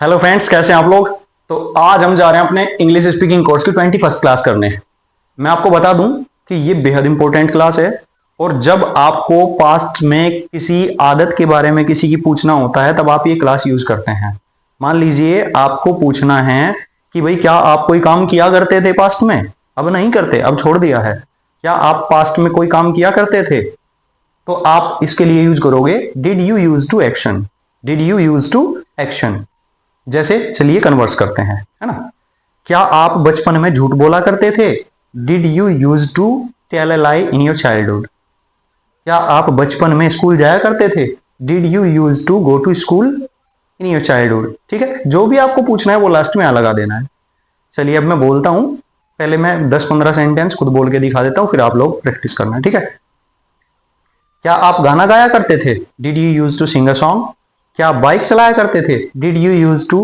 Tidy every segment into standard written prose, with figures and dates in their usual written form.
Hello friends, कैसे हैं आप लोग। तो आज हम जा रहे हैं अपने इंग्लिश स्पीकिंग कोर्स की 21st क्लास करने। मैं आपको बता दूं कि ये बेहद इंपॉर्टेंट क्लास है। और जब आपको पास्ट में किसी आदत के बारे में किसी की पूछना होता है तब आप ये क्लास यूज करते हैं। मान लीजिए आपको पूछना है कि भाई क्या आप कोई काम किया करते थे पास्ट में, अब नहीं करते, अब छोड़ दिया है। क्या आप पास्ट में कोई काम किया करते थे, तो आप इसके लिए यूज करोगे did you use to action. Did you use to action. जैसे चलिए कन्वर्स करते हैं, है ना। क्या आप बचपन में झूठ बोला करते थे। Did you use to tell a lie in your childhood. क्या आप बचपन में स्कूल जाया करते थे। Did you use to go to school in your childhood. ठीक है, जो भी आपको पूछना है वो लास्ट में आ लगा देना है। चलिए अब मैं बोलता हूं, पहले मैं 10-15 सेंटेंस खुद बोल के दिखा देता हूं, फिर आप लोग प्रैक्टिस करना है, ठीक है। क्या आप गाना गाया करते थे। Did you use to sing a song. क्या आप बाइक चलाया करते थे। Did you use to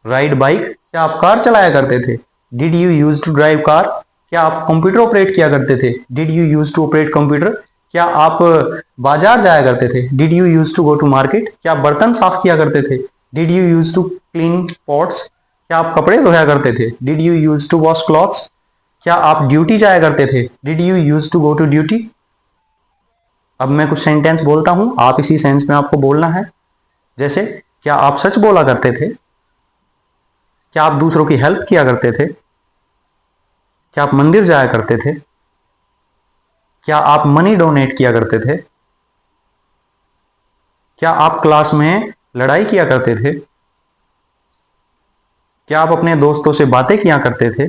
ride bike. क्या आप कार चलाया करते थे। Did you use to drive car. क्या आप कंप्यूटर ऑपरेट किया करते थे। Did you use to operate computer. क्या आप बाजार जाया करते थे। Did you use to go to market. क्या आप बर्तन साफ किया करते थे। Did you use to clean pots. क्या आप कपड़े धोया करते थे। Did you use to wash clothes. क्या आप ड्यूटी जाया करते थे। Did you use to go to duty. अब मैं कुछ सेंटेंस बोलता हूं, आप इसी सेंस में आपको बोलना है। जैसे क्या आप सच बोला करते थे। क्या आप दूसरों की हेल्प किया करते थे। क्या आप मंदिर जाया करते थे। क्या आप मनी डोनेट किया करते थे। क्या आप क्लास में लड़ाई किया करते थे। क्या आप अपने दोस्तों से बातें किया करते थे।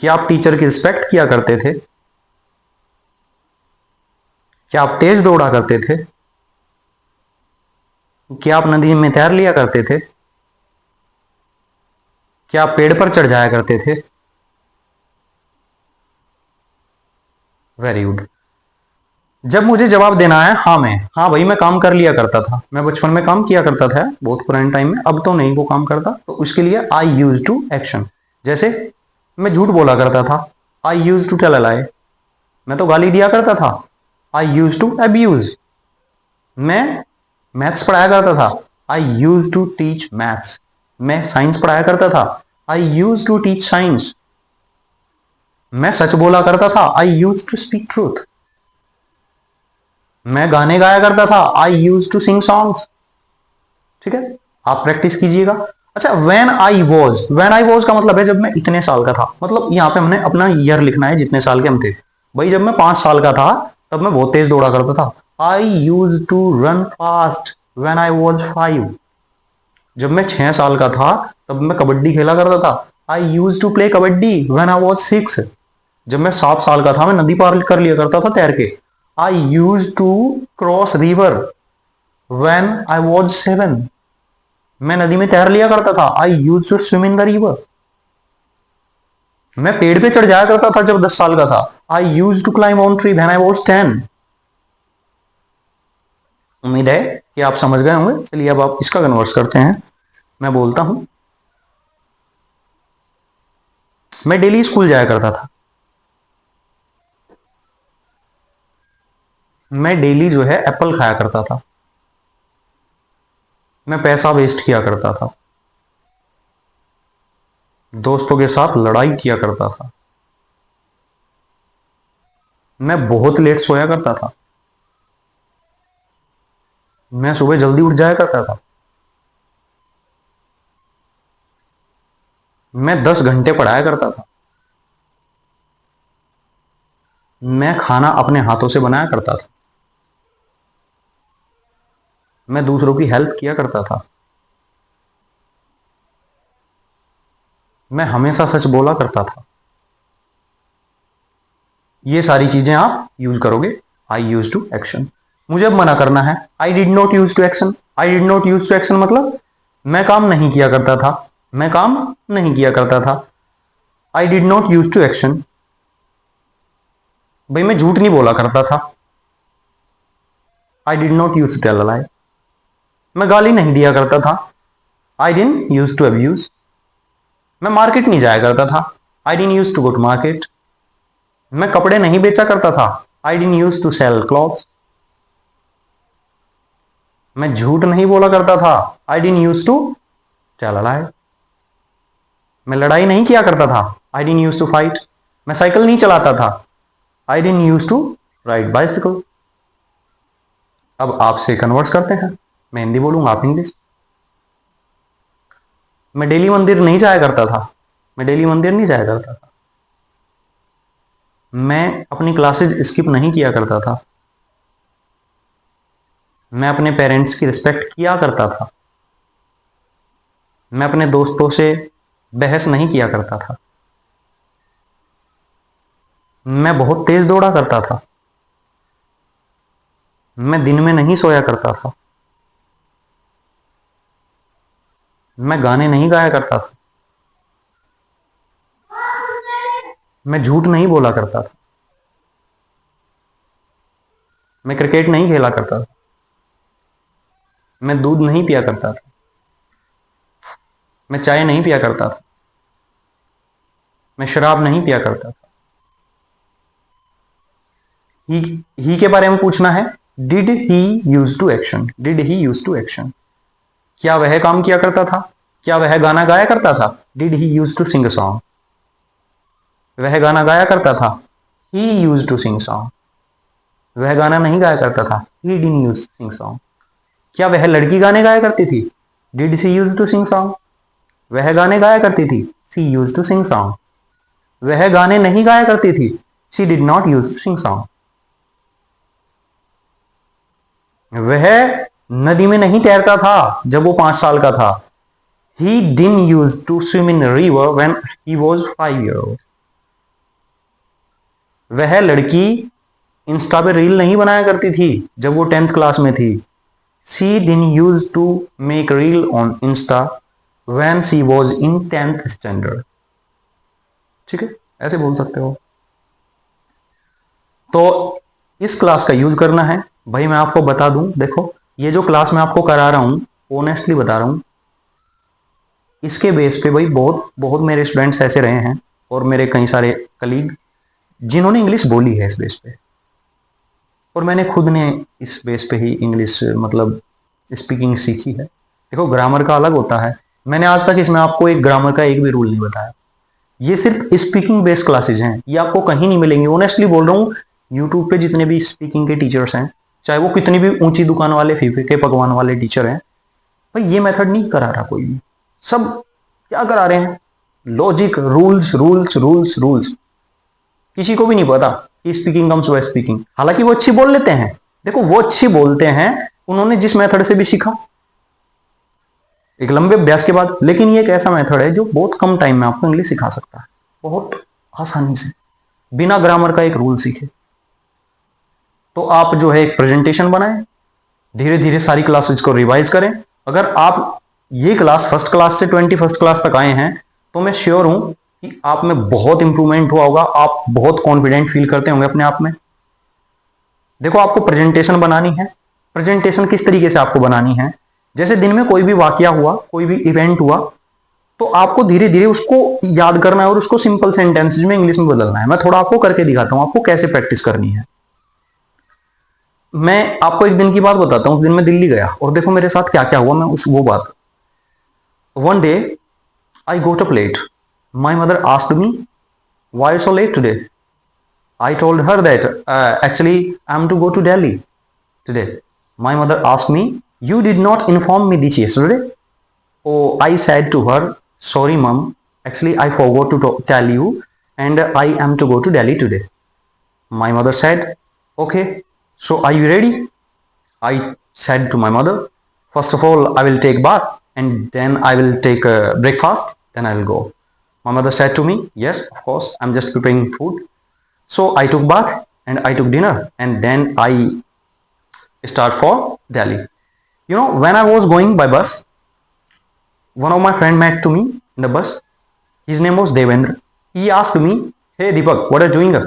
क्या आप टीचर की रिस्पेक्ट किया करते थे। क्या आप तेज दौड़ा करते थे। क्या आप नदी में तैर लिया करते थे। क्या आप पेड़ पर चढ़ जाया करते थे। Very good. जब मुझे जवाब देना है हाँ मैं, हाँ भाई मैं काम कर लिया करता था, मैं बचपन में काम किया करता था बहुत पुराने टाइम में, अब तो नहीं वो काम करता, तो उसके लिए आई यूज टू एक्शन। जैसे मैं झूठ बोला करता था, I used to tell a lie. मैं तो गाली दिया करता था, आई यूज टू अब्यूज। मैं मैथ्स पढ़ाया करता था, I used to teach maths. मैं साइंस पढ़ाया करता था, I used to teach science. मैं सच बोला करता था, I used to speak truth. मैं गाने गाया करता था, I used to sing songs. ठीक है, आप प्रैक्टिस कीजिएगा। अच्छा, वेन आई वॉज का मतलब है जब मैं इतने साल का था, मतलब यहाँ पे हमने अपना ईयर लिखना है जितने साल के हम थे। भाई जब मैं 5 साल का था तब मैं बहुत तेज दौड़ा करता था, I used to run fast when I was 5। जब मैं 6 साल का था तब मैं कबड्डी खेला करता था, I used to play kabaddi when I was 6। जब मैं 7 साल का था मैं नदी पार कर लिया करता था तैर के, I used to cross river when I was 7। मैं नदी में तैर लिया करता था, I used to swim in the river. मैं पेड़ पे चढ़ जाया करता था जब 10 साल का था, I used to climb on tree when I was 10। उम्मीद है कि आप समझ गए होंगे। चलिए अब आप इसका कन्वर्स करते हैं। मैं बोलता हूं, मैं डेली स्कूल जाया करता था। मैं डेली जो है एप्पल खाया करता था। मैं पैसा वेस्ट किया करता था। दोस्तों के साथ लड़ाई किया करता था। मैं बहुत लेट सोया करता था। मैं सुबह जल्दी उठ जाया करता था। मैं 10 घंटे पढ़ाया करता था। मैं खाना अपने हाथों से बनाया करता था। मैं दूसरों की हेल्प किया करता था। मैं हमेशा सच बोला करता था। ये सारी चीजें आप यूज करोगे आई यूज टू एक्शन। मुझे अब मना करना है, I did not use to action. I did not use to action मतलब मैं काम नहीं किया करता था, मैं काम नहीं किया करता था। I did not use to action, भाई मैं झूठ नहीं बोला करता था। I did not use to tell a lie. मैं गाली नहीं दिया करता था, I didn't use to abuse. मैं मार्केट नहीं जाया करता था, I didn't use to go to market. मैं कपड़े नहीं बेचा करता था, I didn't use to sell clothes. मैं झूठ नहीं बोला करता था। I didn't use to tell a lie. मैं लड़ाई नहीं किया करता था। I didn't use to fight. मैं साइकिल नहीं चलाता था। I didn't use to ride bicycle. अब आपसे कन्वर्स करते हैं, मैं हिंदी बोलूंगा, आप इंग्लिश। मैं डेली मंदिर नहीं जाया करता था। मैं डेली मंदिर नहीं जाया करता था। मैं अपनी क्लासेज स्किप नहीं किया करता था। मैं अपने पेरेंट्स की रिस्पेक्ट किया करता था। मैं अपने दोस्तों से बहस नहीं किया करता था। मैं बहुत तेज दौड़ा करता था। मैं दिन में नहीं सोया करता था। मैं गाने नहीं गाया करता था। मैं झूठ नहीं बोला करता था। मैं क्रिकेट नहीं खेला करता था। मैं दूध नहीं पिया करता था। मैं चाय नहीं पिया करता था। मैं शराब नहीं पिया करता था। ही के बारे में पूछना है। Did he use to action. Did he use to action. क्या वह काम किया करता था? क्या वह गाना गाया करता था? Did he use to sing a song. वह गाना गाया करता था। He use to sing song. वह गाना नहीं गाया करता था। He didn't use sing song. क्या वह लड़की गाने गाया करती थी? Did she use to sing song. वह गाने गाया करती थी। She use to sing song. वह गाने नहीं गाया करती थी। She did not use to sing song. वह नदी में नहीं तैरता था जब वो 5 साल का था। He didn't use to swim in river when he was 5 years old। वह लड़की इंस्टा पे रील नहीं बनाया करती थी जब वो 10th क्लास में थी। She didn't use to make reel on insta when she was in 10th standard. ठीक है, ऐसे बोल सकते हो। तो इस क्लास का यूज करना है। भाई मैं आपको बता दूं, देखो ये जो क्लास मैं आपको करा रहा हूं, ऑनेस्टली बता रहा हूं, इसके बेस पे भाई बहुत बहुत मेरे स्टूडेंट्स ऐसे रहे हैं और मेरे कई सारे कलीग जिन्होंने इंग्लिश बोली है इस बेस पे, और मैंने खुद ने इस बेस पे ही इंग्लिश मतलब स्पीकिंग सीखी है। देखो ग्रामर का अलग होता है। मैंने आज तक इसमें आपको एक ग्रामर का एक भी रूल नहीं बताया। ये सिर्फ स्पीकिंग बेस्ड क्लासेज हैं, ये आपको कहीं नहीं मिलेंगी। ऑनेस्टली बोल रहा हूँ, यूट्यूब पे जितने भी स्पीकिंग के टीचर्स हैं, चाहे वो कितनी भी ऊंची दुकान वाले फीफे के पकवान वाले टीचर हैं, भाई ये मेथड नहीं करा रहा कोई भी। सब क्या करा रहे हैं? Logic, rules rules rules rules. किसी को भी नहीं पता कि स्पीकिंग कम्स बाय स्पीकिंग। हालांकि वो अच्छी बोल लेते हैं। देखो वो अच्छी बोलते हैं, उन्होंने जिस मेथड से भी सीखा एक लंबे अभ्यास के बाद। लेकिन ये एक ऐसा मेथड है जो बहुत कम टाइम में आपको इंग्लिश सिखा सकता है, बहुत आसानी से, बिना ग्रामर का एक रूल सीखे। तो आप जो है एक प्रेजेंटेशन बनाएं, धीरे धीरे सारी क्लासेज को रिवाइज करें। अगर आप ये क्लास फर्स्ट क्लास से 21st क्लास तक आए हैं तो मैं श्योर हूं कि आप में बहुत इंप्रूवमेंट हुआ होगा। आप बहुत कॉन्फिडेंट फील करते होंगे अपने आप में। देखो आपको प्रेजेंटेशन बनानी है। प्रेजेंटेशन किस तरीके से आपको बनानी है? जैसे दिन में कोई भी वाकया हुआ, कोई भी इवेंट हुआ, तो आपको धीरे धीरे उसको याद करना है और उसको सिंपल सेंटेंसेज में इंग्लिश में बदलना है। मैं थोड़ा आपको करके दिखाता हूं आपको कैसे प्रैक्टिस करनी है। मैं आपको एक दिन की बात बताता हूं। उस दिन मैं दिल्ली गया और देखो मेरे साथ क्या क्या हुआ। मैं उस वो बात, one day I got up late. My mother asked me why so late today. I told her that actually I'm to go to Delhi today. My mother asked me, "You did not inform me this yesterday." Oh, I said to her, "Sorry, mom. Actually, I forgot to tell you, and I am to go to Delhi today." My mother said, "Okay. So are you ready?" I said to my mother, "First of all, I will take bath, and then I will take breakfast. Then I will go." My mother said to me, "Yes, of course. I'm just preparing food." So I took bath and I took dinner and then I start for Delhi. You know, when I was going by bus, one of my friend met to me in the bus. His name was Devendra. He asked me, "Hey Deepak, what are you doing?"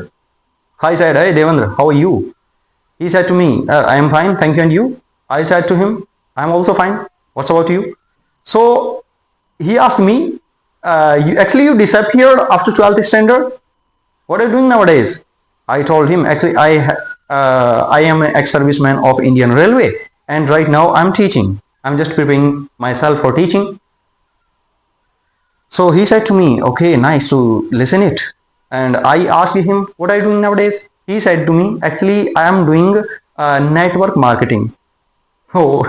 I said, "Hey Devendra, how are you?" He said to me, "I am fine, thank you, and you?" I said to him, "I am also fine. What's about you?" So he asked me, you disappeared after 12th standard. What are you doing nowadays?" I told him, "Actually, I am an ex-serviceman of Indian Railway and right now I'm teaching. I'm just preparing myself for teaching. So he said to me, okay, nice to listen it. And I asked him, what are you doing nowadays? He said to me, actually, I am doing network marketing. Oh,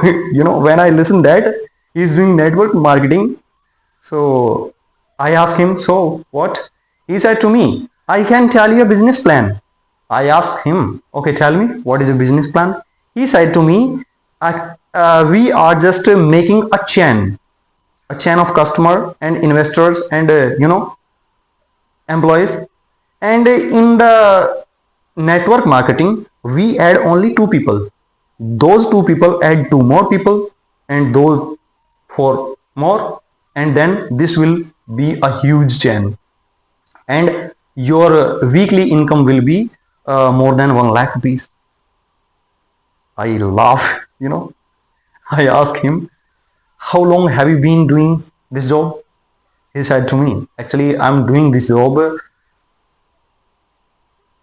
when I listened that he's doing network marketing, so I asked him, so what? He said to me, I can tell you a business plan. I asked him, okay, tell me, what is a business plan? He said to me, we are just making a chain of customer and investors and employees, and in the network marketing we add only two people, those two people add two more people, and those four more, and then this will be a huge chain, and your weekly income will be more than 1 lakh rupees. I laugh. I asked him, how long have you been doing this job? He said to me, actually, I'm doing this job.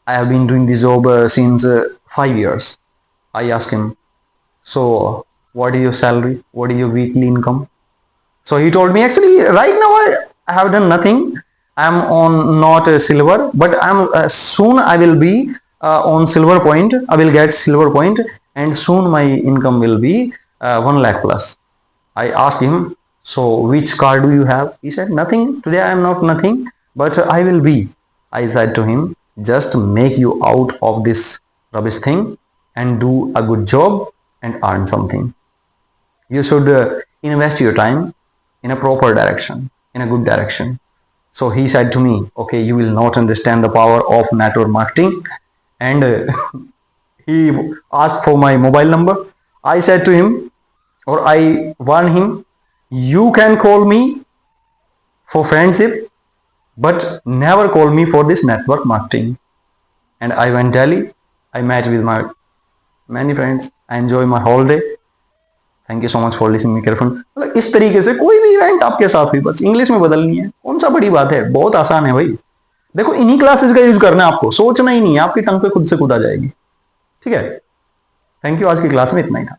I have been doing this job since 5 years. I asked him, so what is your salary? What is your weekly income? So he told me, actually, right now I have done nothing. I'm on not a silver, but I'm soon I will be on silver point. I will get silver point, and soon my income will be 1 lakh plus. I asked him, so which car do you have? He said, nothing. Today I am not nothing, but I will be. I said to him, just make you out of this rubbish thing and do a good job and earn something. You should invest your time in a proper direction, in a good direction. So he said to me, okay, you will not understand the power of network marketing. And he asked for my mobile number. I said to him, or I warned him, you can call me for friendship, but never call me for this network marketing. And I went Delhi. I met with my many friends. I enjoy my holiday. Thank you so much for listening me careful. मतलब इस तरीके से कोई भी event आपके साथ हुई, बस इंग्लिश में बदलनी है, कौन सा बड़ी बात है, बहुत आसान है भाई। देखो इन्हीं क्लासेस का यूज करना है आपको, सोचना ही नहीं है, आपकी टंग पे खुद से खुद आ जाएगी। ठीक है, थैंक यू, आज की क्लास में इतना ही था।